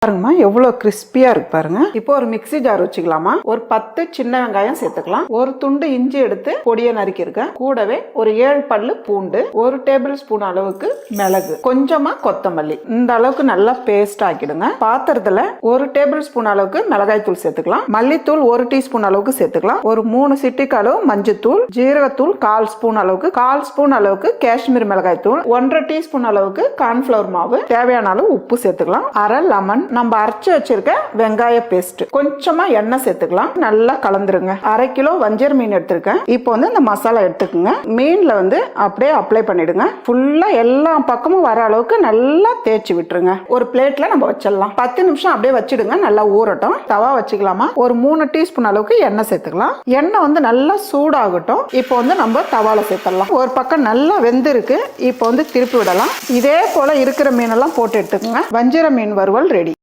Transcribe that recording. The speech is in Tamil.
பாருங்கம்மா எவ்வளவு கிறிஸ்பியா இருக்கு பாருங்க. இப்போ ஒரு மிக்ஸி ஜார் வச்சுக்கலாமா. ஒரு 10 சின்ன வெங்காயம் சேர்த்துக்கலாம். ஒரு துண்டு இஞ்சி எடுத்து பொடியை நறுக்கியிருக்கேன். கூடவே ஒரு 7 பல்லு பூண்டு, 1 டேபிள் ஸ்பூன் அளவுக்கு மிளகு, கொஞ்சமா கொத்தமல்லி. இந்த அளவுக்கு நல்லா பேஸ்ட் ஆக்கிடுங்க. பாத்திரத்துல 1 டேபிள் ஸ்பூன் அளவுக்கு மிளகாய் தூள் சேர்த்துக்கலாம். மல்லித்தூள் 1 டீஸ்பூன் அளவுக்கு சேர்த்துக்கலாம். ஒரு 3 சிட்டிக்கு அளவு மஞ்சத்தூள், ஜீரகத்தூள் 1/4 ஸ்பூன் அளவுக்கு, 1/4 ஸ்பூன் அளவுக்கு காஷ்மீர் மிளகாய் தூள், 1/2 டீஸ்பூன் அளவுக்கு கார்ன்ஃபிளவர் மாவு, தேவையான அளவு உப்பு சேர்த்துக்கலாம். அரை லெமன், நம்ம அரைச்சு வச்சிருக்க வெங்காய பேஸ்ட், கொஞ்சமா எண்ணெய் சேர்த்துக்கலாம். நல்லா கலந்துருங்க. 1/2 கிலோ வஞ்சர் மீன் எடுத்திருக்கேன். இப்போ வந்து இந்த மசாலா எடுத்துக்கோங்க. மீன்ல வந்து அப்படியே அப்ளை பண்ணிடுங்க. ஃபுல்லா எல்லா பக்கமும் வர அளவுக்கு நல்லா தேய்ச்சி விட்டுருங்க. ஒரு பிளேட்ல நம்ம வச்சிடலாம். 10 நிமிஷம் அப்படியே வச்சிடுங்க. நல்லா ஊறட்டும். தவா வச்சுக்கலாமா. ஒரு 3 டீஸ்பூன் அளவுக்கு எண்ணெய் சேர்த்துக்கலாம். எண்ணெய் வந்து நல்லா சூடாகட்டும். இப்போ வந்து நம்ம தவால சேர்த்துடலாம். ஒரு பக்கம் நல்லா வெந்திருக்கு. இப்போ வந்து திருப்பி விடலாம். இதே போல இருக்கிற மீனெல்லாம் போட்டு எடுத்துக்கோங்க. வஞ்சிர மீன் வறுவல் ரெடி.